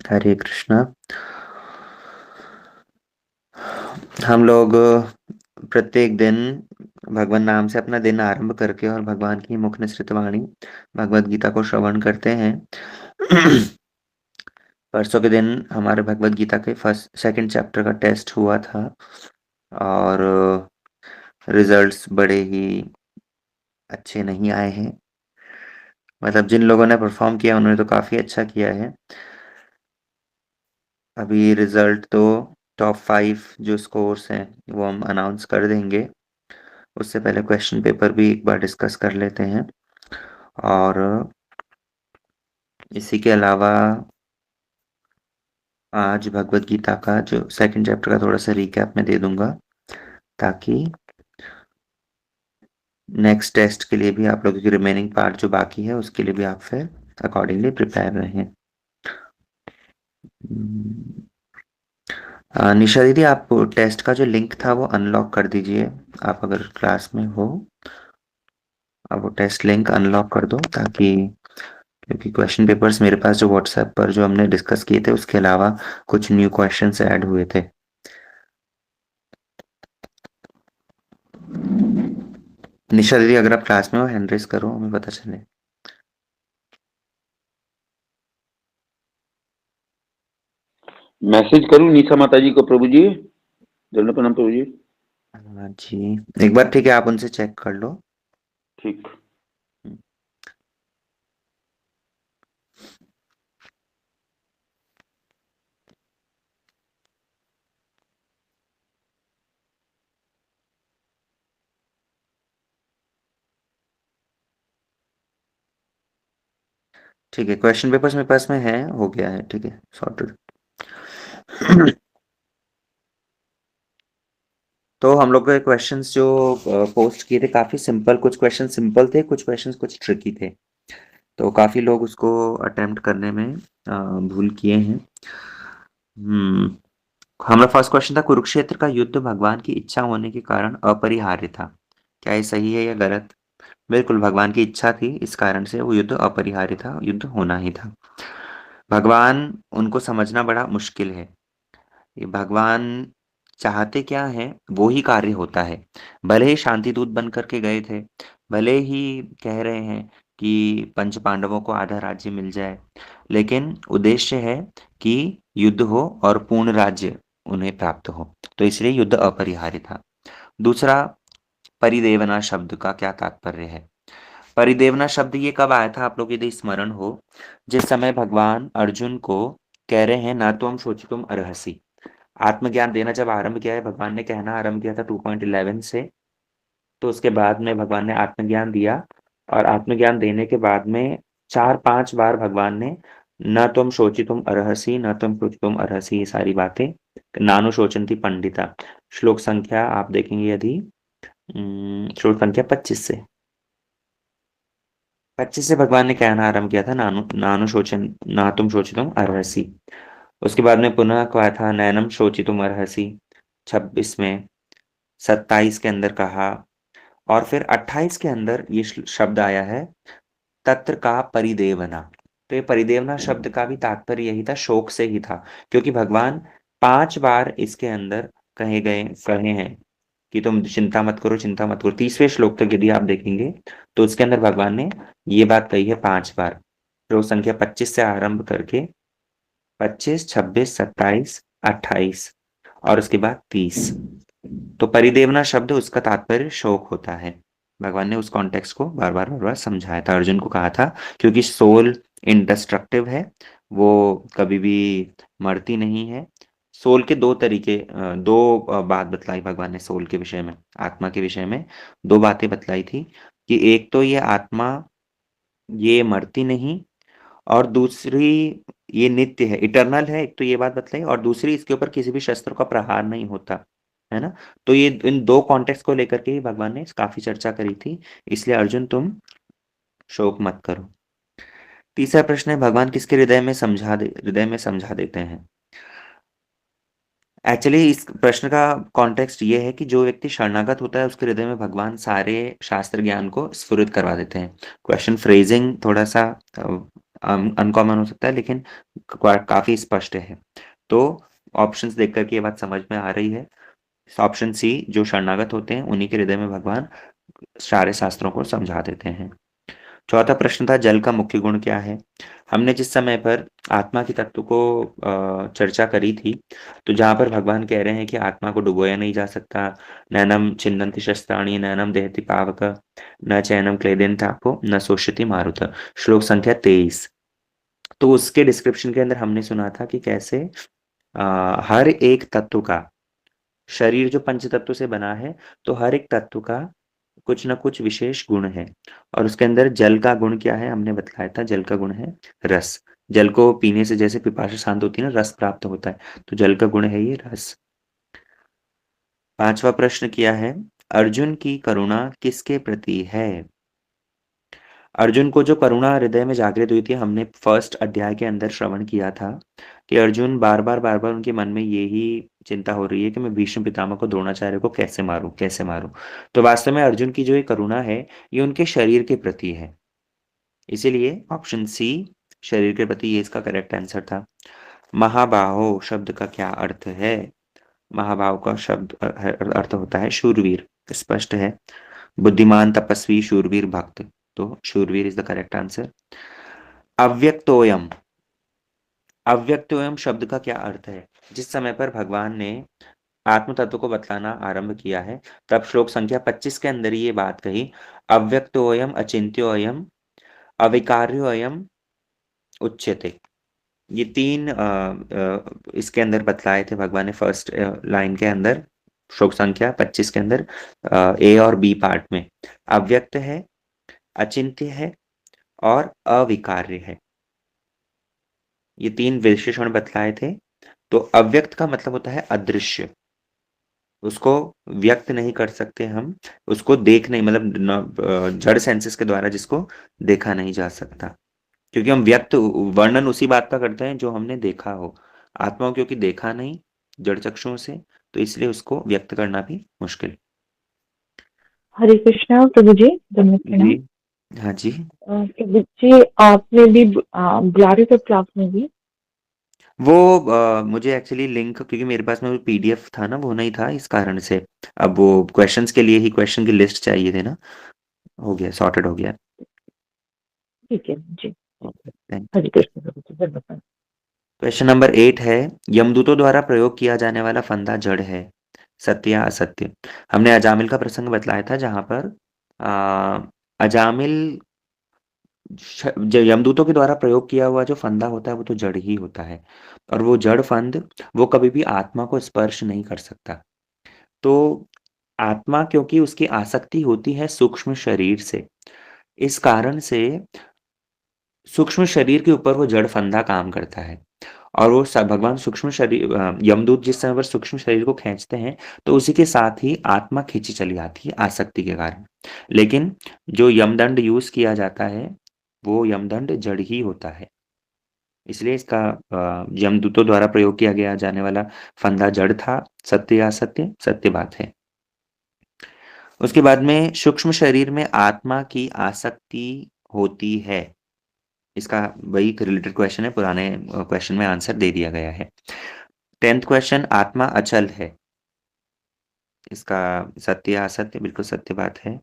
हरे कृष्णा। हम लोग प्रत्येक दिन भगवान नाम से अपना दिन आरंभ करके और भगवान की मुख निसृत वाणी भगवत गीता को श्रवण करते हैं। परसों के दिन हमारे भगवत गीता के फर्स्ट सेकंड चैप्टर का टेस्ट हुआ था और रिजल्ट्स बड़े ही अच्छे नहीं आए हैं। मतलब जिन लोगों ने परफॉर्म किया उन्होंने तो काफी अच्छा किया है। अभी रिजल्ट तो टॉप 5 जो स्कोर्स हैं वो हम अनाउंस कर देंगे। उससे पहले क्वेश्चन पेपर भी एक बार डिस्कस कर लेते हैं और इसी के अलावा आज भगवत गीता का जो सेकंड चैप्टर का थोड़ा सा रिकैप मैं दे दूंगा ताकि नेक्स्ट टेस्ट के लिए भी आप लोगों की रिमेनिंग पार्ट जो बाकी है उसके लिए भी आप फिर अकॉर्डिंगली प्रिपेयर रहें। निशा दीदी, आप टेस्ट का जो लिंक था वो अनलॉक कर दीजिए। आप अगर क्लास में हो आप वो टेस्ट लिंक अनलॉक कर दो ताकि क्योंकि क्वेश्चन पेपर्स मेरे पास जो व्हाट्सएप पर जो हमने डिस्कस किए थे उसके अलावा कुछ न्यू क्वेश्चंस ऐड हुए थे। निशा दीदी, अगर आप क्लास में हो हैंड रेस करो हमें पता चले। मैसेज करूं निशा माता जी को? प्रभु जी, दंड प्रणाम प्रभु जी। हाँ जी, एक बार ठीक है आप उनसे चेक कर लो। ठीक। ठीक है, क्वेश्चन पेपर्स मेरे पास में है, हो गया है, ठीक है, सॉर्टेड। तो हम लोग के क्वेश्चंस जो पोस्ट किए थे काफी सिंपल, कुछ क्वेश्चन सिंपल थे, कुछ क्वेश्चंस कुछ ट्रिकी थे। तो काफी लोग उसको अटेम्प्ट करने में भूल किए हैं। हम्म हमारा फर्स्ट क्वेश्चन था, कुरुक्षेत्र का युद्ध भगवान की इच्छा होने के कारण अपरिहार्य था। क्या ये सही है या गलत? बिल्कुल, भगवान की इच्छा थी, इस कारण से वो युद्ध अपरिहार्य था, युद्ध होना ही था। भगवान उनको समझना बड़ा मुश्किल है। ये भगवान चाहते क्या है वो ही कार्य होता है। भले ही शांति दूत बन करके गए थे, भले ही कह रहे हैं कि पंच पांडवों को आधा राज्य मिल जाए, लेकिन उद्देश्य है कि युद्ध हो और पूर्ण राज्य उन्हें प्राप्त हो, तो इसलिए युद्ध अपरिहार्य था। दूसरा, परिदेवना शब्द का क्या तात्पर्य है? परिदेवना शब्द ये कब आया था आप लोग यदि स्मरण हो, जिस समय भगवान अर्जुन को कह रहे हैं ना तुम शोचितुम अर्हसि। आत्मज्ञान देना जब आरंभ किया है, भगवान ने कहना आरंभ किया था 2.11 से, तो उसके बाद में भगवान ने आत्मज्ञान दिया और आत्मज्ञान देने के बाद में 4-5 बार भगवान ने न तुम शोचितुम अर्हसि, न तुम शोचितुम अर्हसि, ये सारी बातें नानु शोचंती पंडिता। श्लोक संख्या आप देखेंगे यदि श्लोक संख्या 25 से भगवान ने कहना आरंभ किया था नानु नानु शोचन ना तुम शोचितुम अर्हसि। उसके बाद में पुनः कहा था नैनम शोचितुम अर्हसि 26 में, 27 के अंदर कहा, और फिर 28 के अंदर ये शब्द आया है तत्र का परिदेवना। तो ये परिदेवना शब्द का भी तात्पर्य यही था, शोक से ही था, क्योंकि भगवान 5 बार इसके अंदर कहे हैं कि तुम चिंता मत करो, चिंता मत करो। 30वें श्लोक तक यदि आप देखेंगे तो उसके अंदर भगवान ने ये बात कही है 5 बार। श्लोक संख्या 25 से आरंभ करके 25, 26, 27, 28 और उसके बाद 30। तो परिदेवना शब्द उसका तात्पर्य शोक होता है। भगवान ने उस कॉन्टेक्स्ट को बार बार समझाया था, अर्जुन को कहा था, क्योंकि सोल इंडेस्ट्रक्टिव है, वो कभी भी मरती नहीं है। सोल के दो तरीके, दो बात बतलाई भगवान ने सोल के विषय में, आत्मा के विषय में दो बातें बतलाई थी कि एक तो ये आत्मा ये मरती नहीं, और दूसरी ये नित्य है, इटर्नल है, एक तो ये बात बतलाई, और दूसरी इसके ऊपर किसी भी शस्त्र का प्रहार नहीं होता है ना। तो ये इन दो कॉन्टेक्स्ट को लेकर के ही भगवान ने काफी चर्चा करी थी, इसलिए अर्जुन तुम शोक मत करो। तीसरा प्रश्न है, भगवान किसके हृदय में समझा देते हैं? एक्चुअली इस प्रश्न का कॉन्टेक्स्ट ये है कि जो व्यक्ति शरणागत होता है उसके हृदय में भगवान सारे शास्त्र ज्ञान को स्फुरित करवा देते हैं। क्वेश्चन फ्रेजिंग थोड़ा सा अनकॉमन हो सकता है, लेकिन काफी स्पष्ट है। तो ऑप्शंस देख करके ये बात समझ में आ रही है। ऑप्शन सी, जो शरणागत होते हैं उन्हीं के हृदय में भगवान सारे शास्त्रों को समझा देते हैं। चौथा प्रश्न था, जल का मुख्य गुण क्या है। हमने जिस समय पर आत्मा के तत्व को चर्चा करी थी, तो जहां पर भगवान कह रहे हैं कि आत्मा को डुबोया नहीं जा सकता, नैनम छिन्दन्ति शस्त्राणि नैनम दहति पावक, न चैनम क्लेदेन तापो न शोष्यति मारुत, श्लोक संख्या 23। तो उसके डिस्क्रिप्शन के अंदर हमने सुना था कि कैसे हर एक तत्व का, शरीर जो पंच तत्व से बना है, तो हर एक तत्व का कुछ ना कुछ विशेष गुण है। और उसके अंदर जल का गुण क्या है, हमने बताया था, जल का गुण है रस। जल को पीने से जैसे पिपाशा शांत होती है ना, रस प्राप्त होता है, तो जल का गुण है ये रस। पांचवा प्रश्न किया है, अर्जुन की करुणा किसके प्रति है। अर्जुन को जो करुणा हृदय में जागृत हुई थी, हमने फर्स्ट अध्याय के अंदर श्रवण किया था कि अर्जुन बार बार उनके मन में यही चिंता हो रही है कि मैं भीष्म पितामह को, द्रोणाचार्य को कैसे मारूं कैसे मारूं। तो वास्तव में अर्जुन की जो ये करुणा है, ये उनके शरीर के प्रति है। इसीलिए ऑप्शन सी, शरीर के प्रति, ये इसका करेक्ट आंसर था। महाबाहो शब्द का क्या अर्थ है। महाबाहो का शब्द अर्थ होता है शूरवीर, स्पष्ट है। बुद्धिमान, तपस्वी, शूरवीर, भक्त, तो शूरवीर इज द करेक्ट आंसर। अव्यक्तोयम, अव्यक्तोयम शब्द का क्या अर्थ है। जिस समय पर भगवान ने आत्म तत्व को बतलाना आरंभ किया है, तब श्लोक संख्या 25 के अंदर ये बात कही, अव्यक्तोयम अचिंत्योयम अविकार्योयम उच्यते। ये तीन इसके अंदर बतलाए थे भगवान ने फर्स्ट लाइन के अंदर, श्लोक संख्या 25 के अंदर, ए और बी पार्ट में। अव्यक्त है, अचिंत्य है और अविकार्य है, ये तीन विशेषण बतलाए थे। तो अव्यक्त का मतलब होता है अदृश्य, उसको व्यक्त नहीं कर सकते हम, उसको देख नहीं, मतलब जड़ सेंसेस के द्वारा जिसको देखा नहीं जा सकता, क्योंकि हम व्यक्त वर्णन उसी बात का करते हैं जो हमने देखा हो। आत्मा को क्योंकि देखा नहीं जड़ चक्षुओं से, तो इसलिए उसको व्यक्त करना भी मुश्किल। हरे कृष्णा प्रभु जी, धन्यवाद जी। प्रणाम। हाँ जी। प्रभु जी, आपने भी बुला रहे थे क्लास में भी। वो मुझे एक्चुअली लिंक, क्योंकि मेरे पास में वो पीडीएफ था ना, वो नहीं था, इस कारण से अब वो क्वेश्चंस के लिए ही क्वेश्चन की लिस्ट चाहिए थे ना, हो गया, सॉर्टेड हो गया। ठीक है जी। Thank you। हरे कृष्ण प्रभु जी, धन्यवाद। क्वेश्चन नंबर 8 है, यमदूतों द्वारा प्रयोग किया जाने वाला फंदा जड़ है, सत्य या असत्य। हमने अजामिल का प्रसंग बतलाया था, जहां पर अजामिल जो यमदूतों के द्वारा प्रयोग किया हुआ जो फंदा होता है, वो तो जड़ ही होता है। और वो जड़ फंद, वो कभी भी आत्मा को स्पर्श नहीं कर सकता। तो आत्मा, क्योंकि उसकी आसक्ति होती है सूक्ष्म शरीर से, इस कारण से सूक्ष्म शरीर के ऊपर वो जड़ फंदा काम करता है। और वो भगवान सूक्ष्म शरीर, यमदूत जिस समय पर सूक्ष्म शरीर को खींचते हैं, तो उसी के साथ ही आत्मा खींची चली आती है आसक्ति के कारण। लेकिन जो यमदंड यूज किया जाता है, वो यमदंड जड़ ही होता है। इसलिए इसका यमदूतों द्वारा प्रयोग किया गया जाने वाला फंदा जड़ था, सत्य या असत्य, सत्य बात है। उसके बाद में सूक्ष्म शरीर में आत्मा की आसक्ति होती है, इसका वही रिलेटेड क्वेश्चन है, पुराने क्वेश्चन में आंसर दे दिया गया है। 10th क्वेश्चन, आत्मा अचल है, इसका सत्य या असत्य, बिल्कुल सत्य बात है।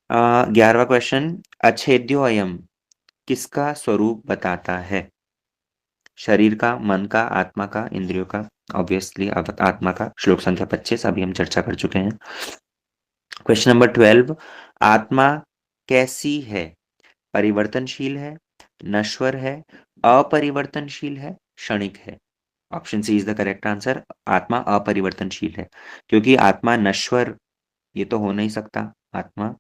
11वां क्वेश्चन, अच्छेद्यो अयम किसका स्वरूप बताता है। शरीर का, मन का, आत्मा का, इंद्रियों का। ऑब्वियसली आत्मा का, श्लोक संख्या 25 अभी हम चर्चा कर चुके हैं। क्वेश्चन नंबर 12, आत्मा कैसी है, परिवर्तनशील है, नश्वर है, अपरिवर्तनशील है, क्षणिक है। Option C is the correct answer, आत्मा अपरिवर्तनशील है, क्योंकि आत्मा नश्वर, ये तो हो नहीं सकता, आत्मा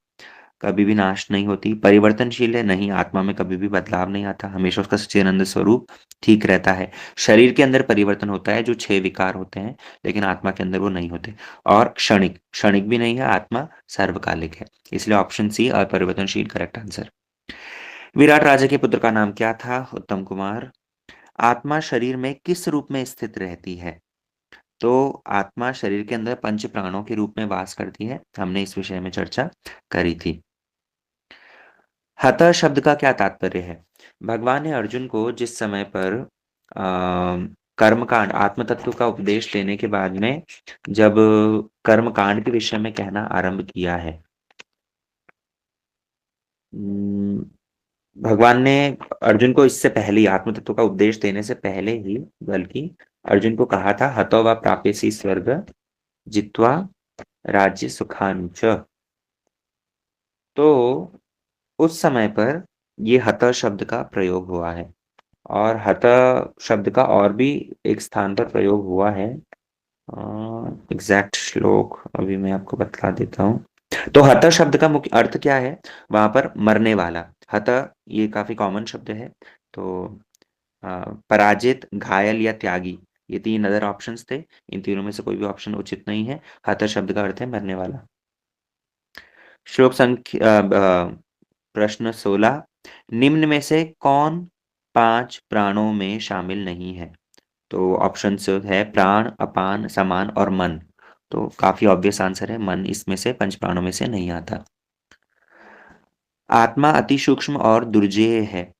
कभी भी नाश नहीं होती। परिवर्तनशील है, नहीं, आत्मा में कभी भी बदलाव नहीं आता, हमेशा उसका सच्चिदानंद स्वरूप ठीक रहता है। शरीर के अंदर परिवर्तन होता है, जो 6 विकार होते हैं, लेकिन आत्मा के अंदर वो नहीं होते। और क्षणिक, क्षणिक भी नहीं है, आत्मा सर्वकालिक है। इसलिए ऑप्शन सी अपरिवर्तनशील करेक्ट आंसर। विराट राजा के पुत्र का नाम क्या था, उत्तम कुमार। आत्मा शरीर में किस रूप में स्थित रहती है। तो आत्मा शरीर के अंदर पंच प्राणों के रूप में वास करती है, हमने इस विषय में चर्चा करी थी। हतः शब्द का क्या तात्पर्य है। भगवान ने अर्जुन को जिस समय पर कर्मकांड आत्म तत्व का उपदेश देने के बाद में जब कर्मकांड के विषय में कहना आरंभ किया है, हम्म, भगवान ने अर्जुन को इससे पहले ही आत्म तत्व का उपदेश देने से पहले ही बल्कि अर्जुन को कहा था हतो वा प्राप्यसि स्वर्ग जित्वा राज्य सुखानि च। तो उस समय पर ये हत शब्द का प्रयोग हुआ है और हत शब्द का और भी एक स्थान पर प्रयोग हुआ है। एग्जैक्ट श्लोक अभी मैं आपको बतला देता हूँ। तो हत शब्द का मुख्य अर्थ क्या है, वहां पर मरने वाला। हत ये काफी कॉमन शब्द है। तो पराजित, घायल या त्यागी, ये तीन अदर ऑप्शंस थे। इन तीनों में से कोई भी ऑप्शन उचित नहीं है। हत शब्द का अर्थ है मरने वाला। श्लोक संख्या प्रश्न 16, निम्न में से कौन 5 प्राणों में शामिल नहीं है? तो ऑप्शंस है प्राण, अपान, समान और मन। तो काफी ऑब्वियस आंसर है, मन इसमें से 5 प्राणों में से नहीं आता। आत्मा अति सूक्ष्म और दुर्जेय है,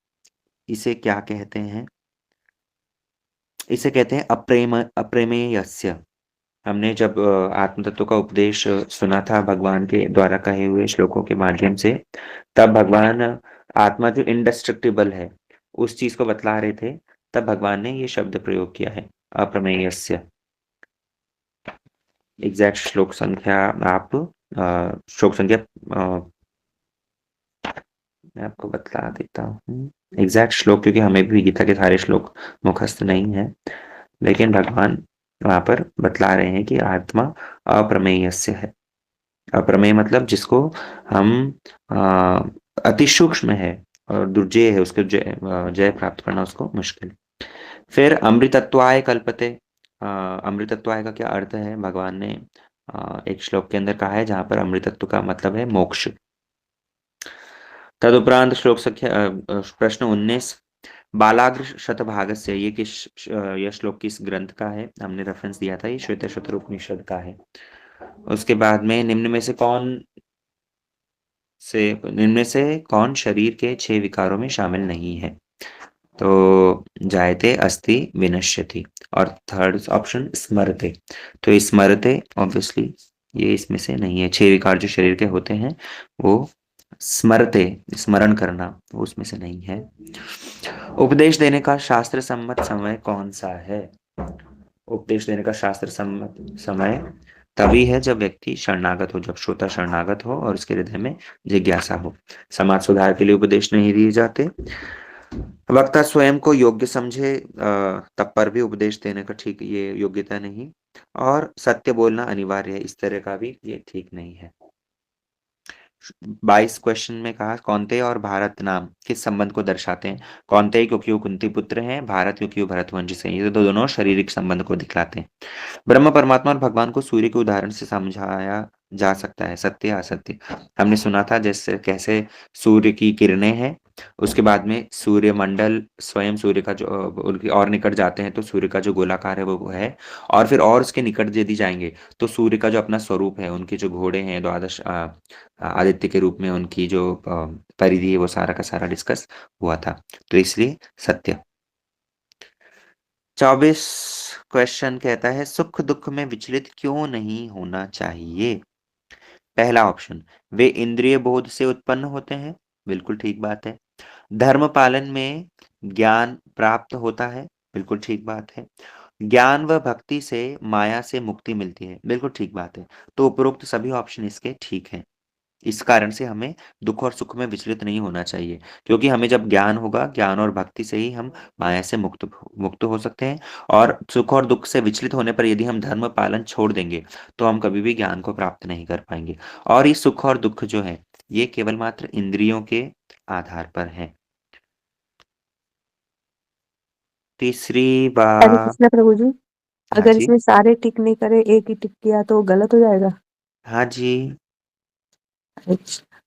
इसे क्या कहते हैं? इसे कहते हैं अप्रेमेयस्य। हमने जब आत्म तत्व का उपदेश सुना था भगवान के द्वारा कहे हुए श्लोकों के माध्यम से, तब भगवान आत्मा जो इंडेस्ट्रक्टिबल है उस चीज को बतला रहे थे। तब भगवान ने ये शब्द प्रयोग किया है, अप्रमेयस्य। एग्जैक्ट श्लोक संख्या आप श्लोक संख्या मैं आपको बतला देता हूँ एग्जैक्ट श्लोक, क्योंकि हमें भी गीता के सारे श्लोक मुखस्त नहीं है, लेकिन भगवान वहां पर बतला रहे हैं कि आत्मा अप्रमेयस्य है। अप्रमेय मतलब जिसको हम अति सूक्ष्म है और दुर्जय है, उसके जय प्राप्त करना उसको मुश्किल। फिर अमृतत्वाय कल्पते। अमृतत्वाय का क्या अर्थ है, भगवान ने एक श्लोक के अंदर कहा है जहां पर अमृतत्व का मतलब है मोक्ष। तदुपरांत श्लोक संख्या प्रश्न 19, बालाग्र शतभाग से, ये यह श्लोक किस ग्रंथ का है? हमने रेफरेंस दिया था, ये श्वेतशत्र उपनिषद का है। उसके बाद में निम्न में से कौन शरीर के 6 विकारों में शामिल नहीं है? तो जायते, अस्ति, विनश्यति और थर्ड ऑप्शन स्मरते। तो स्मरते ऑब्वियसली ये इसमें से नहीं है। 6 विकार जो शरीर के होते हैं वो स्मरते, स्मरण करना, वो उसमें से नहीं है। उपदेश देने का शास्त्र सम्मत समय कौन सा है? उपदेश देने का शास्त्र सम्मत समय तभी है जब व्यक्ति शरणागत हो, जब श्रोता शरणागत हो और उसके हृदय में जिज्ञासा हो। समाज सुधार के लिए उपदेश नहीं दिए जाते। वक्ता स्वयं को योग्य समझे तब पर भी उपदेश देने का ठीक ये योग्यता नहीं। और सत्य बोलना अनिवार्य है, इस तरह का भी ये ठीक नहीं है। 22 क्वेश्चन में कहा कौन्तेय और भारत नाम किस संबंध को दर्शाते हैं? कौन्तेय क्योंकि वो कुंती पुत्र हैं, भारत क्योंकि वो भरतवंशी से हैं। ये तो दोनों शारीरिक संबंध को दिखलाते हैं। ब्रह्म परमात्मा और भगवान को सूर्य के उदाहरण से समझाया जा सकता है, सत्य असत्य। हमने सुना था जैसे कैसे सूर्य की किरणें हैं, उसके बाद में सूर्य मंडल स्वयं सूर्य का जो उनकी और निकट जाते हैं तो सूर्य का जो गोलाकार है वो है, और फिर और उसके निकट यदि जाएंगे तो सूर्य का जो अपना स्वरूप है, उनके जो घोड़े हैं द्वादश आदित्य के रूप में उनकी जो परिधि है, वो सारा का सारा डिस्कस हुआ था। तो इसलिए सत्य। 24 क्वेश्चन कहता है सुख दुख में विचलित क्यों नहीं होना चाहिए? पहला ऑप्शन, वे इंद्रिय बोध से उत्पन्न होते हैं, बिल्कुल ठीक बात है। धर्म पालन में ज्ञान प्राप्त होता है, बिल्कुल ठीक बात है। ज्ञान व भक्ति से माया से मुक्ति मिलती है, बिल्कुल ठीक बात है। तो उपरोक्त सभी ऑप्शन इसके ठीक हैं। इस कारण से हमें दुख और सुख में विचलित नहीं होना चाहिए, क्योंकि हमें जब ज्ञान होगा, ज्ञान और भक्ति से ही हम माया से मुक्त हो सकते हैं। और सुख और दुख से विचलित होने पर यदि हम धर्म पालन छोड़ देंगे तो हम कभी भी ज्ञान को प्राप्त नहीं कर पाएंगे। और ये सुख और दुख जो है ये केवल मात्र इंद्रियों के आधार पर है। तीसरी हरे बात। कृष्ण प्रभु जी, हाँ अगर जी, इसमें सारे टिक नहीं करे, एक ही टिक किया तो गलत हो जाएगा? हाँ जी। अच्छा,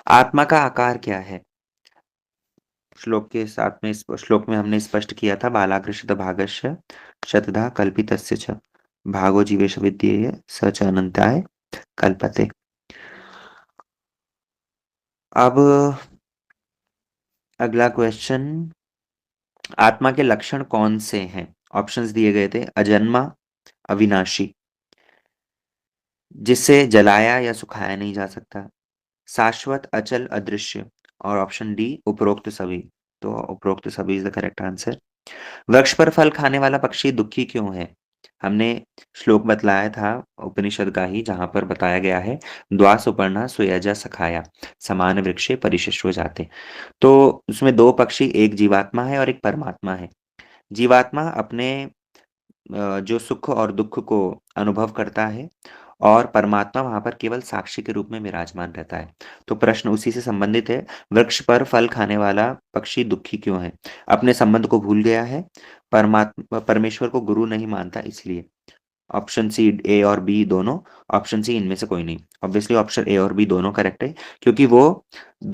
आत्मा का आकार क्या है? श्लोक के साथ में, इस श्लोक में हमने स्पष्ट किया था, बालाकृष्ण भागस्य शतधा कल्पितस्य च भागो जीवेश विद्येय स च अनंताय कल्पते। अब अगला क्वेश्चन, आत्मा के लक्षण कौन से हैं? ऑप्शंस दिए गए थे, अजन्मा, अविनाशी, जिसे जलाया या सुखाया नहीं जा सकता, शाश्वत, अचल, अदृश्य, और ऑप्शन डी उपरोक्त सभी। तो उपरोक्त सभी इज द करेक्ट आंसर। वृक्ष पर फल खाने वाला पक्षी दुखी क्यों है? हमने श्लोक बतलाया था उपनिषद का ही, जहां पर बताया गया है, द्वा सुपर्णा सुयजा सखाया समान वृक्षे परिशिष्टो जाते। तो उसमें दो पक्षी, एक जीवात्मा है और एक परमात्मा है। जीवात्मा अपने जो सुख और दुख को अनुभव करता है, और परमात्मा वहां पर केवल साक्षी के रूप में विराजमान रहता है। तो प्रश्न उसी से संबंधित है, वृक्ष पर फल खाने वाला पक्षी दुखी क्यों है? अपने संबंध को भूल गया है, परमात्मा परमेश्वर को गुरु नहीं मानता इसलिए। ऑप्शन सी, ए और बी दोनों, ऑप्शन सी इनमें से कोई नहीं। ऑब्वियसली ऑप्शन ए और बी दोनों करेक्ट है, क्योंकि वो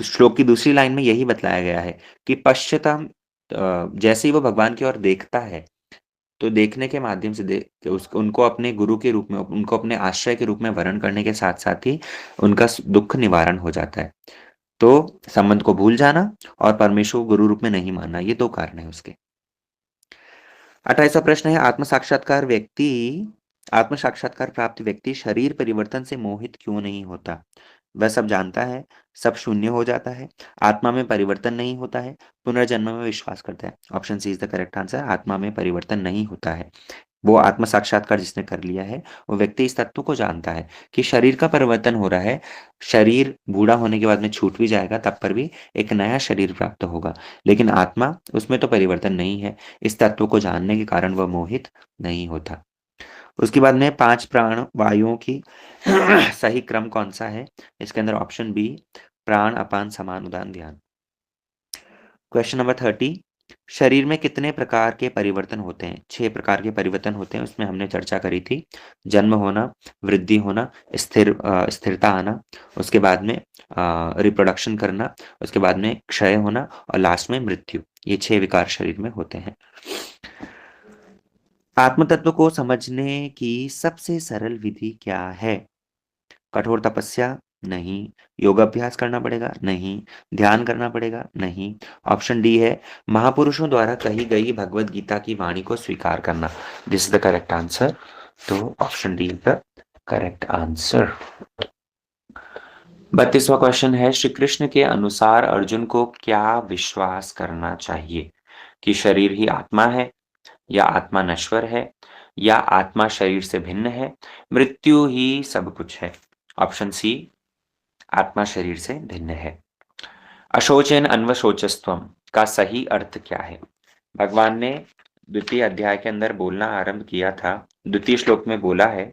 श्लोक की दूसरी लाइन में यही बतलाया गया है कि पश्चाताम, जैसे ही वो भगवान की ओर देखता है, तो देखने के माध्यम से उनको अपने गुरु के रूप में, उनको अपने आश्रय के रूप में वर्ण करने के साथ साथ ही उनका दुख निवारण हो जाता है। तो संबंध को भूल जाना और परमेश्वर को गुरु रूप में नहीं मानना, ये दो कारण है उसके। 28वां प्रश्न है, आत्म साक्षात्कार प्राप्त व्यक्ति शरीर परिवर्तन से मोहित क्यों नहीं होता? वह सब जानता है, सब शून्य हो जाता है, आत्मा में परिवर्तन नहीं होता है, पुनर्जन्म में विश्वास करता है। Option C is the correct answer, आत्मा में परिवर्तन नहीं होता है। वो आत्म साक्षात्कार जिसने कर लिया है, वो व्यक्ति इस तत्व को जानता है कि शरीर का परिवर्तन हो रहा है, शरीर बूढ़ा होने के बाद में छूट भी जाएगा, तब पर भी एक नया शरीर प्राप्त होगा, लेकिन आत्मा, उसमें तो परिवर्तन नहीं है। इस तत्व को जानने के कारण वह मोहित नहीं होता। उसके बाद में 5 प्राण वायुओं की सही क्रम कौन सा है? इसके अंदर ऑप्शन बी, प्राण, अपान, समान, उदान, ध्यान। क्वेश्चन नंबर 30, शरीर में कितने प्रकार के परिवर्तन होते हैं? 6 प्रकार के परिवर्तन होते हैं, उसमें हमने चर्चा करी थी। जन्म होना, वृद्धि होना, स्थिरता आना, उसके बाद में रिप्रोडक्शन करना, उसके बाद में क्षय होना, और लास्ट में मृत्यु। ये 6 विकार शरीर में होते हैं। आत्म तत्व को समझने की सबसे सरल विधि क्या है? कठोर तपस्या? नहीं। योगाभ्यास करना पड़ेगा? नहीं। ध्यान करना पड़ेगा? नहीं। ऑप्शन डी है, महापुरुषों द्वारा कही गई भगवत गीता की वाणी को स्वीकार करना। This is the correct answer. तो option D is the correct answer. 32वां क्वेश्चन है, श्री कृष्ण के अनुसार अर्जुन को क्या विश्वास करना चाहिए? कि शरीर ही आत्मा है, या आत्मा नश्वर है, या आत्मा शरीर से भिन्न है, मृत्यु ही सब कुछ है। ऑप्शन सी, आत्मा शरीर से भिन्न है। अशोचन अन्वशोचस्त्वम का सही अर्थ क्या है? भगवान ने द्वितीय अध्याय के अंदर बोलना आरंभ किया था, द्वितीय श्लोक में बोला है,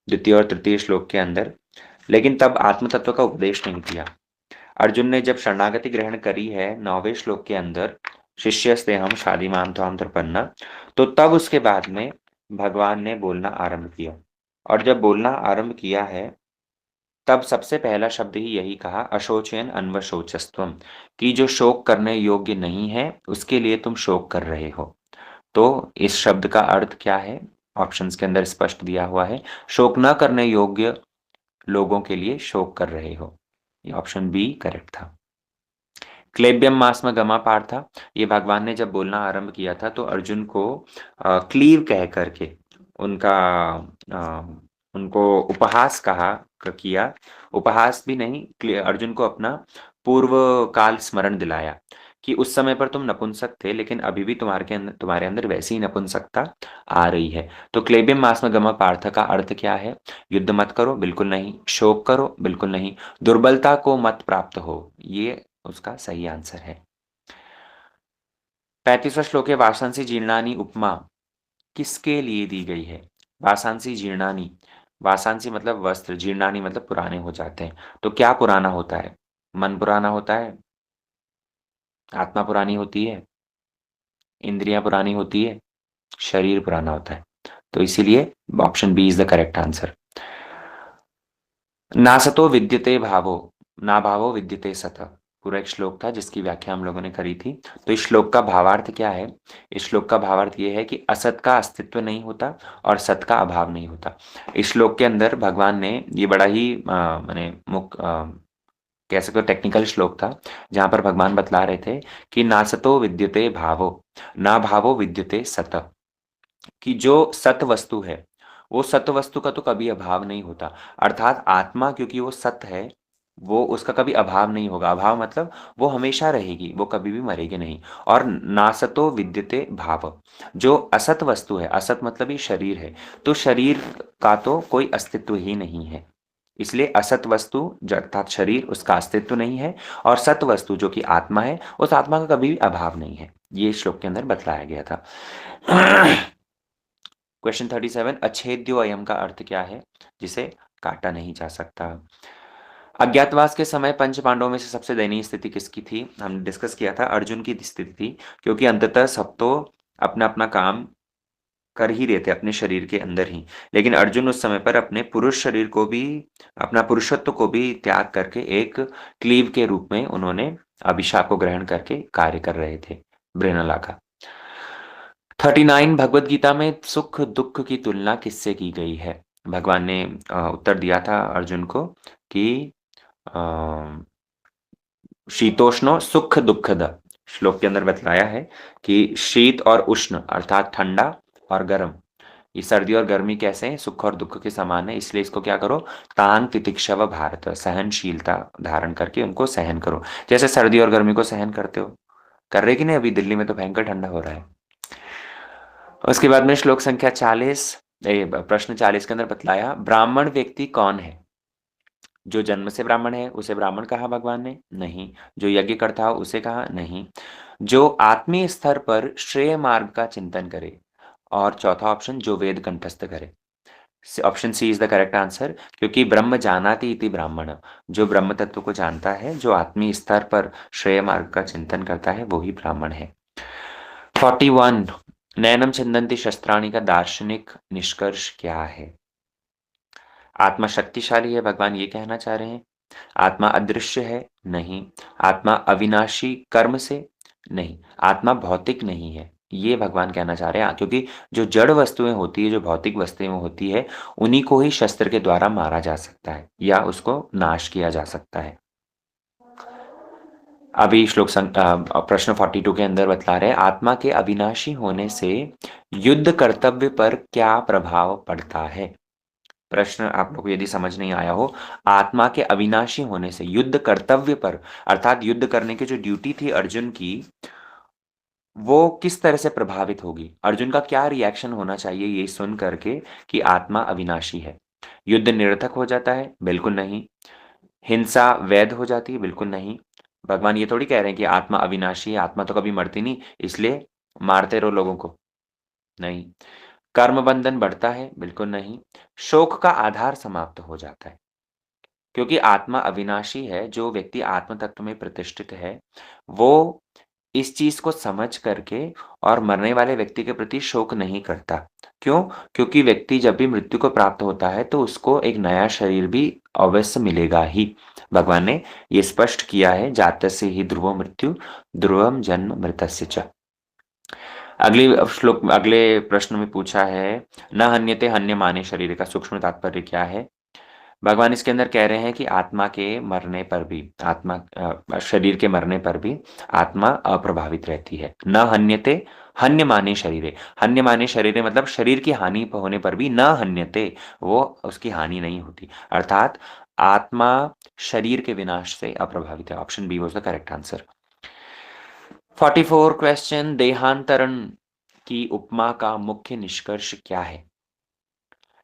द्वितीय और तृतीय श्लोक के अंदर, लेकिन तब आत्म तत्व का उपदेश नहीं दिया। अर्जुन ने जब शरणागति ग्रहण करी है 9वें श्लोक के अंदर, शिष्यस्ते हम शादीमाम त्वाम प्रपन्ना, तो तब उसके बाद में भगवान ने बोलना आरंभ किया। और जब बोलना आरंभ किया है, तब सबसे पहला शब्द ही यही कहा, अशोचयन अन्वशोचस्त्वम, कि जो शोक करने योग्य नहीं है उसके लिए तुम शोक कर रहे हो। तो इस शब्द का अर्थ क्या है? ऑप्शंस के अंदर स्पष्ट दिया हुआ है, शोक न करने योग्य लोगों के लिए शोक कर रहे हो। ये ऑप्शन बी करेक्ट था। क्लेब्यम मास में गमा पार्था, ये भगवान ने जब बोलना आरंभ किया था तो अर्जुन को क्लीव कह करके उनका उनको उपहास किया। उपहास भी नहीं, अर्जुन को अपना पूर्व काल स्मरण दिलाया कि उस समय पर तुम नपुंसक थे, लेकिन अभी भी तुम्हारे अंदर वैसी ही नपुंसकता आ रही है। तो क्लेब्यम मास में गमा पार्थ का अर्थ क्या है? युद्ध मत करो, बिल्कुल नहीं। शोक करो, बिल्कुल नहीं। दुर्बलता को मत प्राप्त हो, ये उसका सही आंसर है। 35वां श्लोक है, वासांसी जीर्णानी उपमा किसके लिए दी गई है? वासांसी जीर्णानी, वासांसी मतलब वस्त्र, जीर्णानी मतलब पुराने हो जाते हैं। तो क्या पुराना होता है? मन पुराना होता है, आत्मा पुरानी होती है, इंद्रियां पुरानी होती है, शरीर पुराना होता है। तो इसीलिए option B is the correct answer. नासतो विद्यते भावो, ना भावो विद्यते सत, पूरा एक श्लोक था जिसकी व्याख्या हम लोगों ने करी थी। तो इस श्लोक का भावार्थ क्या है? इस श्लोक का भावार्थ ये है कि असत का अस्तित्व नहीं होता और सत का अभाव नहीं होता। इस श्लोक के अंदर भगवान ने ये बड़ा ही माने कह सकते हो टेक्निकल श्लोक था, जहां पर भगवान बतला रहे थे कि नासतो विद्युते भावो, ना भावो विद्युते सत, कि जो सत वस्तु है वो सत वस्तु का तो कभी अभाव नहीं होता। अर्थात आत्मा क्योंकि वो सत है, वो उसका कभी अभाव नहीं होगा। अभाव मतलब वो हमेशा रहेगी, वो कभी भी मरेगी नहीं। और नासतो विद्यते भाव, जो असत वस्तु है, असत मतलब ये शरीर है, तो शरीर का तो कोई अस्तित्व ही नहीं है। इसलिए असत वस्तु अर्थात शरीर, उसका अस्तित्व नहीं है, और सत वस्तु जो कि आत्मा है, उस आत्मा का कभी भी अभाव नहीं है। ये श्लोक के अंदर बतलाया गया था। क्वेश्चन 37, अच्छेद्यो अयम का अर्थ क्या है? जिसे काटा नहीं जा सकता। अज्ञातवास के समय पंच पांडवों में से सबसे दयनीय स्थिति किसकी थी? हमने डिस्कस किया था, अर्जुन की स्थिति थी, क्योंकि अंततः सब तो अपना अपना काम कर ही रहे थे अपने शरीर के अंदर ही, लेकिन अर्जुन उस समय पर अपने पुरुष शरीर को भी, अपना पुरुषत्व को भी त्याग करके एक क्लीव के रूप में उन्होंने अभिशाप को ग्रहण करके कार्य कर रहे थे, ब्रेनला का। 39, भगवत गीता में सुख दुख की तुलना किससे की गई है? भगवान ने उत्तर दिया था अर्जुन को कि शीतोष्णो सुख दुखद, श्लोक के अंदर बतलाया है कि शीत और उष्ण अर्थात ठंडा और गर्म, ये सर्दी और गर्मी कैसे हैं? सुख और दुख के समान है। इसलिए इसको क्या करो? तांग तितिक्षव भारत, सहनशीलता धारण करके उनको सहन करो, जैसे सर्दी और गर्मी को सहन करते हो। कर रहे कि नहीं? अभी दिल्ली में तो भयंकर ठंडा हो रहा है। उसके बाद में श्लोक संख्या 40, प्रश्न 40 के अंदर बतलाया, ब्राह्मण व्यक्ति कौन है? जो जन्म से ब्राह्मण है उसे ब्राह्मण कहा भगवान ने? नहीं। जो यज्ञ करता हो उसे कहा? नहीं। जो आत्मीय स्तर पर श्रेय मार्ग का चिंतन करे, और चौथा ऑप्शन जो वेद कंठस्थ करे। Option C is the correct answer, क्योंकि ब्रह्म जानाति इति ब्राह्मण, जो ब्रह्म तत्व को जानता है, जो आत्मीय स्तर पर श्रेय मार्ग का चिंतन करता है, वो ही ब्राह्मण है। 41, नैनम छिन्दन्ति शस्त्राणि का दार्शनिक निष्कर्ष क्या है? आत्मा शक्तिशाली है, भगवान ये कहना चाह रहे हैं। आत्मा अदृश्य है? नहीं। आत्मा अविनाशी कर्म से? नहीं। आत्मा भौतिक नहीं है, ये भगवान कहना चाह रहे हैं, क्योंकि जो जड़ वस्तुएं होती है, जो भौतिक वस्तुएं होती है, उन्हीं को ही शस्त्र के द्वारा मारा जा सकता है या उसको नाश किया जा सकता है। अभी प्रश्न 42 के अंदर बतला रहे हैं, आत्मा के अविनाशी होने से युद्ध कर्तव्य पर क्या प्रभाव पड़ता है? प्रश्न आप लोग को यदि समझ नहीं आया हो, आत्मा के अविनाशी होने से युद्ध कर्तव्य पर, अर्थात युद्ध करने की जो ड्यूटी थी अर्जुन की, वो किस तरह से प्रभावित होगी? अर्जुन का क्या रिएक्शन होना चाहिए ये सुन करके कि आत्मा अविनाशी है? युद्ध निरर्थक हो जाता है? बिल्कुल नहीं। हिंसा वैध हो जाती है? बिल्कुल नहीं। भगवान ये थोड़ी कह रहे हैं कि आत्मा अविनाशी है, आत्मा तो कभी मरती नहीं, इसलिए मारते रहो लोगों को। नहीं। कर्म बंधन बढ़ता है? बिल्कुल नहीं। शोक का आधार समाप्त हो जाता है, क्योंकि आत्मा अविनाशी है। जो व्यक्ति आत्म तत्व में प्रतिष्ठित है, वो इस चीज को समझ करके और मरने वाले व्यक्ति के प्रति शोक नहीं करता। क्यों? क्योंकि व्यक्ति जब भी मृत्यु को प्राप्त होता है तो उसको एक नया शरीर भी अवश्य मिलेगा ही। भगवान ने ये स्पष्ट किया है, जातस्य ही ध्रुवो मृत्यु ध्रुवम जन्म मृतस्य च। अगले प्रश्न में पूछा है, न हन्यते हन्यमाने शरीर का सूक्ष्म तात्पर्य क्या है? भगवान इसके अंदर कह रहे हैं कि आत्मा के मरने पर भी, शरीर के मरने पर भी आत्मा अप्रभावित रहती है। न हन्यते हन्यमाने शरीरे, हन्यमाने शरीरे मतलब शरीर की हानि होने पर भी न हन्यते, वो उसकी हानि नहीं होती। अर्थात आत्मा शरीर के विनाश से अप्रभावित है। Option B was the correct answer. 44 question, देहांतरण की उपमा का मुख्य निष्कर्ष क्या है?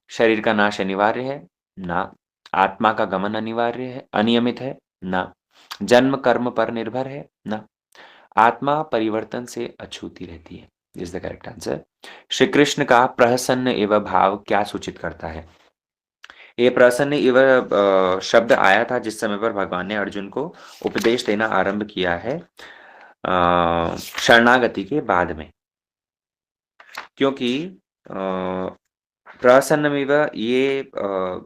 शरीर का नाश अनिवार्य है? ना। आत्मा का गमन अनिवार्य है, अनियमित है? ना। जन्म कर्म पर निर्भर है? ना। आत्मा परिवर्तन से अछूती रहती है। Is the correct answer. Shri Krishna का प्रहसन्न एवं भाव क्या सूचित करता है? ये प्रसन्न एवं शब्द आया था जिस समय पर भगवान ने अर्जुन को उपदेश देना आरंभ किया है शरणागति के बाद में, क्योंकि प्रसन्नमेव ये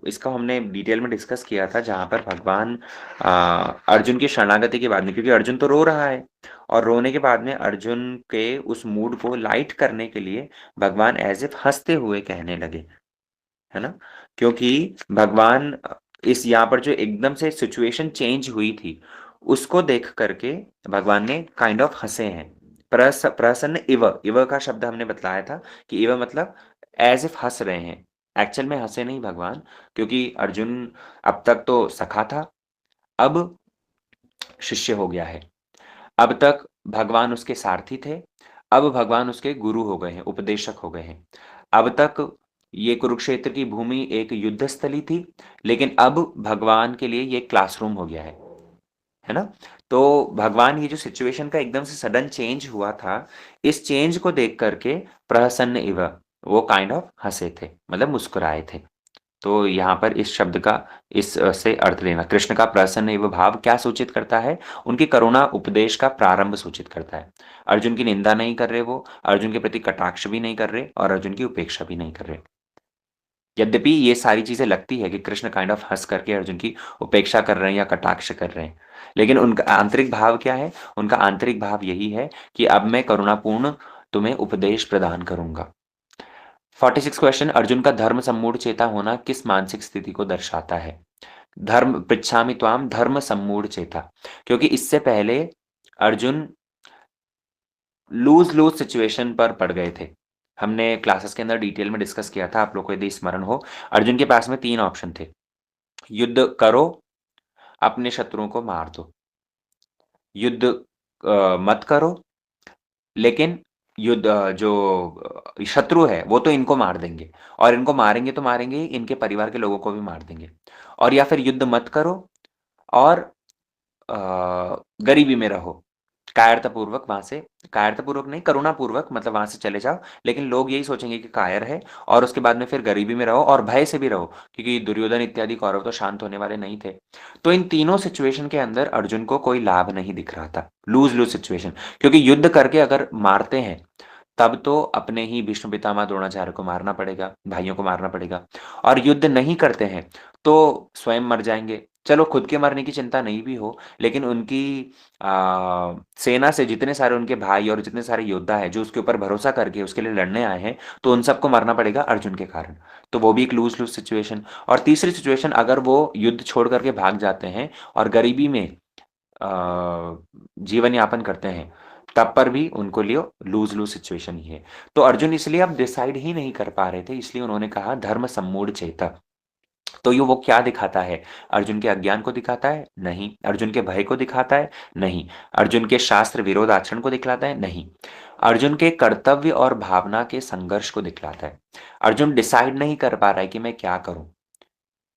इसका हमने डिटेल में डिस्कस किया था, जहां पर भगवान अर्जुन की शरणागति के बाद में, क्योंकि अर्जुन तो रो रहा है और रोने के बाद में अर्जुन के उस मूड को लाइट करने के लिए भगवान एज इफ हंसते हुए कहने लगे, है ना? क्योंकि भगवान इस यहाँ पर जो एकदम से सिचुएशन चेंज हुई थी, उसको देख करके भगवान ने काइंड ऑफ हंसे हैं। प्रसन्न इव, इव का शब्द हमने बताया था कि इव मतलब एज इफ हंस रहे हैं। एक्चुअल में हंसे नहीं भगवान, क्योंकि अर्जुन अब तक तो सखा था, अब शिष्य हो गया है। अब तक भगवान उसके सारथी थे, अब भगवान उसके गुरु हो गए हैं, उपदेशक हो गए हैं। अब तक ये कुरुक्षेत्र की भूमि एक युद्ध स्थली थी, लेकिन अब भगवान के लिए ये क्लासरूम हो गया है ना? तो भगवान ये जो सिचुएशन का एकदम से सडन चेंज हुआ था, इस चेंज को देख करके प्रसन्न इव, वो काइंड ऑफ हंसे थे, मतलब मुस्कुराए थे। तो यहाँ पर इस शब्द का इस से अर्थ लेना, कृष्ण का प्रसन्न एवं भाव क्या सूचित करता है? उनकी करुणा उपदेश का प्रारंभ सूचित करता है। अर्जुन की निंदा नहीं कर रहे वो, अर्जुन के प्रति कटाक्ष भी नहीं कर रहे और अर्जुन की उपेक्षा भी नहीं कर रहे। यद्यपि ये सारी चीजें लगती है कि कृष्ण काइंड ऑफ हंस करके अर्जुन की उपेक्षा कर रहे हैं या कटाक्ष कर रहे हैं, लेकिन उनका आंतरिक भाव क्या है? उनका आंतरिक भाव यही है कि अब मैं करुणापूर्ण तुम्हें उपदेश प्रदान करूंगा। 46 क्वेश्चन, अर्जुन का धर्म सम्मूढ़ चेता होना किस मानसिक स्थिति को दर्शाता है? धर्म पृच्छामि त्वाम धर्म सम्मूढ़ चेता, क्योंकि इससे पहले अर्जुन लूज लूज सिचुएशन पर पड़ गए थे। हमने क्लासेस के अंदर डिटेल में डिस्कस किया था, आप लोग को यदि स्मरण हो। अर्जुन के पास में 3 ऑप्शन थे। युद्ध करो, अपने शत्रुओं को मार दो। युद्ध मत करो, लेकिन युद्ध शत्रु है वो तो इनको मार देंगे, और इनको मारेंगे तो मारेंगे ही, इनके परिवार के लोगों को भी मार देंगे। और या फिर युद्ध मत करो और गरीबी में रहो, कायरतापूर्वक वहां से, कायरतापूर्वक नहीं, करुणापूर्वक, मतलब वहां से चले जाओ, लेकिन लोग यही सोचेंगे कि कायर है, और उसके बाद में फिर गरीबी में रहो और भय से भी रहो, क्योंकि दुर्योधन इत्यादि कौरव तो शांत होने वाले नहीं थे। तो इन तीनों सिचुएशन के अंदर अर्जुन को कोई लाभ नहीं दिख रहा था, लूज लूज सिचुएशन। क्योंकि युद्ध करके अगर मारते हैं तब तो अपने ही भीष्म पितामह द्रोणाचार्य को मारना पड़ेगा, भाइयों को मारना पड़ेगा, और युद्ध नहीं करते हैं तो स्वयं मर जाएंगे। चलो खुद के मरने की चिंता नहीं भी हो, लेकिन उनकी सेना से जितने सारे उनके भाई और जितने सारे योद्धा हैं जो उसके ऊपर भरोसा करके उसके लिए लड़ने आए हैं, तो उन सबको मरना पड़ेगा अर्जुन के कारण। तो वो भी एक लूज लूज सिचुएशन। और तीसरी सिचुएशन, अगर वो युद्ध छोड़ करके भाग जाते हैं और गरीबी में जीवन यापन करते हैं, तब पर भी उनको लिए लूज लूज सिचुएशन ही है। तो अर्जुन इसलिए अब डिसाइड ही नहीं कर पा रहे थे, इसलिए उन्होंने कहा धर्म सम्मूढ़ चेता। तो ये वो क्या दिखाता है? अर्जुन के अज्ञान को दिखाता है? नहीं। अर्जुन के भय को दिखाता है? नहीं। अर्जुन के शास्त्र विरोध आचरण को दिखलाता है? नहीं। अर्जुन के कर्तव्य और भावना के संघर्ष को दिखलाता है। अर्जुन डिसाइड नहीं कर पा रहा है कि मैं क्या करूं,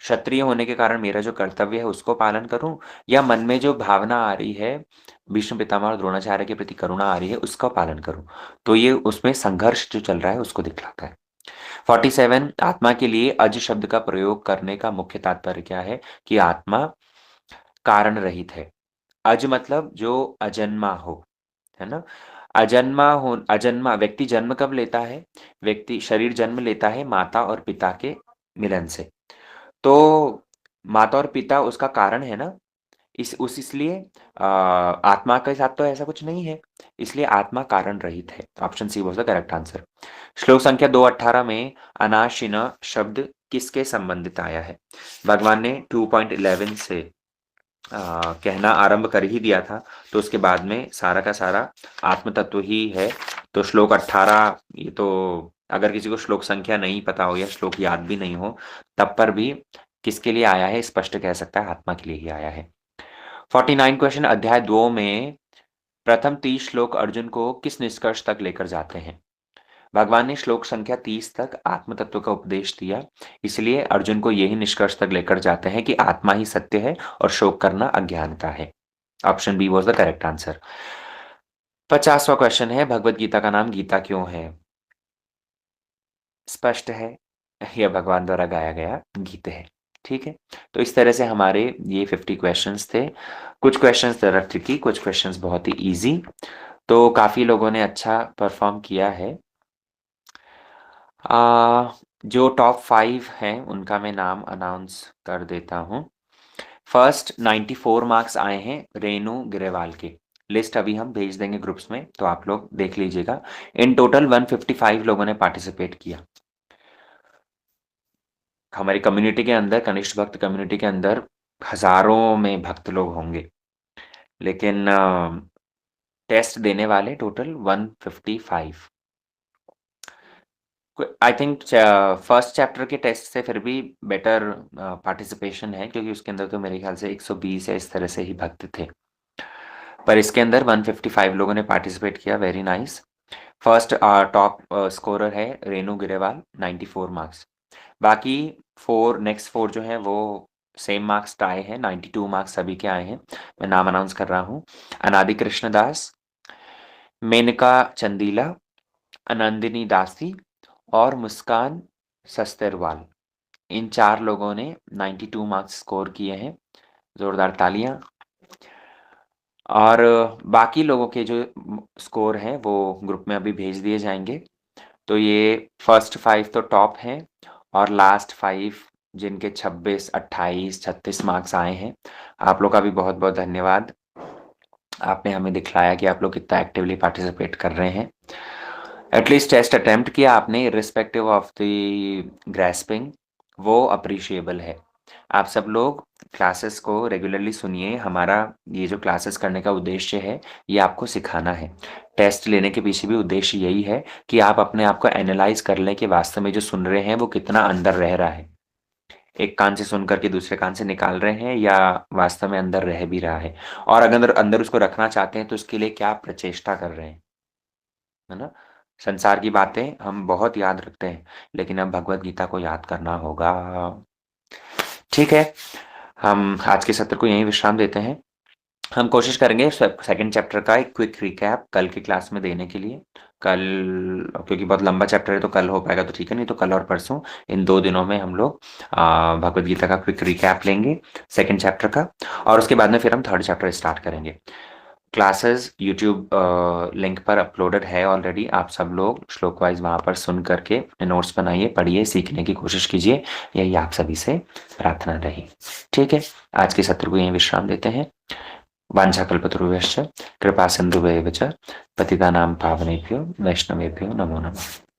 क्षत्रिय होने के कारण मेरा जो कर्तव्य है उसको पालन करूं, या मन में जो भावना आ रही है भीष्म पितामह और द्रोणाचार्य के प्रति करुणा आ रही है उसका पालन करूं। तो ये उसमें संघर्ष जो चल रहा है उसको दिखलाता है। 47, आत्मा के लिए अज शब्द का प्रयोग करने का मुख्य तात्पर्य क्या है? कि आत्मा कारण रहित है। अज मतलब जो अजन्मा हो, है ना? अजन्मा व्यक्ति जन्म कब लेता है? व्यक्ति शरीर जन्म लेता है माता और पिता के मिलन से। तो माता और पिता उसका कारण है ना, इसलिए आत्मा के साथ तो ऐसा कुछ नहीं है, इसलिए आत्मा कारण रहित है। Option she was the correct answer. श्लोक संख्या 218 में अनाशिना शब्द किसके संबंधित आया है? भगवान ने 2.11 से कहना आरंभ कर ही दिया था, तो उसके बाद में सारा का सारा आत्म तत्व ही है। तो श्लोक 18, ये तो अगर किसी को श्लोक संख्या नहीं पता हो या श्लोक याद भी नहीं हो, तब पर भी किसके लिए आया है स्पष्ट कह सकता है, आत्मा के लिए ही आया है। 49 क्वेश्चन, अध्याय 2 में प्रथम 30 श्लोक अर्जुन को किस निष्कर्ष तक लेकर जाते हैं? भगवान ने श्लोक संख्या 30 तक आत्म तत्व का उपदेश दिया, इसलिए अर्जुन को यही निष्कर्ष तक लेकर जाते हैं कि आत्मा ही सत्य है और शोक करना अज्ञानता है। Option B was the correct answer. 50वां क्वेश्चन है, भगवत गीता का नाम गीता क्यों है? स्पष्ट है, यह भगवान द्वारा गाया गया गीत है। ठीक है, तो इस तरह से हमारे ये 50 क्वेश्चंस थे। कुछ क्वेश्चंस जरा ट्रिकी, कुछ क्वेश्चंस बहुत ही इजी। तो काफी लोगों ने अच्छा परफॉर्म किया है। जो टॉप 5 हैं उनका मैं नाम अनाउंस कर देता हूँ। फर्स्ट 94 मार्क्स आए हैं रेनू ग्रेवाल के। लिस्ट अभी हम भेज देंगे ग्रुप्स में, तो आप लोग देख लीजिएगा। इन टोटल 155 लोगों ने पार्टिसिपेट किया। हमारी कम्युनिटी के अंदर, कनिष्ठ भक्त कम्युनिटी के अंदर हजारों में भक्त लोग होंगे, लेकिन टेस्ट देने वाले total 155। I think first chapter के टेस्ट से फिर भी बेटर पार्टिसिपेशन है, क्योंकि उसके अंदर तो मेरे ख्याल से 120 या इस तरह से ही भक्त थे, पर इसके अंदर 155 लोगों ने पार्टिसिपेट किया। Very nice. First top scorer है रेनू गिरेवाल, 94 मार्क्स। बाकी नेक्स्ट फोर जो हैं वो सेम मार्क्स आए हैं, 92 मार्क्स सभी के आए हैं। मैं नाम अनाउंस कर रहा हूँ। अनादि कृष्ण दास, मेनका चंदीला, आनंदिनी दासी और मुस्कान सस्तेरवाल, इन 4 लोगों ने 92 मार्क्स स्कोर किए हैं। जोरदार तालियां। और बाकी लोगों के जो स्कोर हैं वो ग्रुप में अभी भेज दिए जाएंगे। तो ये फर्स्ट 5 तो टॉप हैं, और लास्ट 5 जिनके 26, 28, 36 मार्क्स आए हैं, आप लोग का भी बहुत बहुत धन्यवाद। आपने हमें दिखलाया कि आप लोग कितना एक्टिवली पार्टिसिपेट कर रहे हैं। एटलीस्ट टेस्ट अटेम्प्ट किया आपने, इर्रिस्पेक्टिव ऑफ द ग्रेस्पिंग, वो अप्रिशिएबल है। आप सब लोग क्लासेस को रेगुलरली सुनिए। हमारा ये जो क्लासेस करने का उद्देश्य है, ये आपको सिखाना है। टेस्ट लेने के पीछे भी उद्देश्य यही है कि आप अपने आप को एनालाइज कर लें कि वास्तव में जो सुन रहे हैं वो कितना अंदर रह रहा है। एक कान से सुन करके दूसरे कान से निकाल रहे हैं, या वास्तव में अंदर रह भी रहा है, और अगर अंदर उसको रखना चाहते हैं तो उसके लिए क्या प्रचेष्टा कर रहे हैं, है ना। संसार की बातें हम बहुत याद रखते हैं, लेकिन अब भगवत गीता को याद करना होगा। ठीक है, हम आज के सत्र को यहीं विश्राम देते हैं। हम कोशिश करेंगे सेकंड चैप्टर का एक क्विक रिकैप कल की क्लास में देने के लिए। कल, क्योंकि बहुत लंबा चैप्टर है तो कल हो पाएगा तो ठीक है, नहीं तो कल और परसों, इन 2 दिनों में हम लोग भगवत गीता का क्विक रिकैप लेंगे सेकंड चैप्टर का, और उसके बाद में फिर हम थर्ड चैप्टर स्टार्ट करेंगे। क्लासेस यूट्यूब लिंक पर अपलोडेड है ऑलरेडी। आप सब लोग श्लोक वाइज वहाँ पर सुन करके अपने नोट्स बनाइए, पढ़िए, सीखने की कोशिश कीजिए। यही आप सभी से प्रार्थना रही। ठीक है, आज के सत्र को यहीं विश्राम देते हैं। वाञ्छाकल्पतरुभ्यश्च कृपा सिन्धुभ्येव च पतितानां पावनेभ्यो वैष्णवेभ्यो नमो नमः।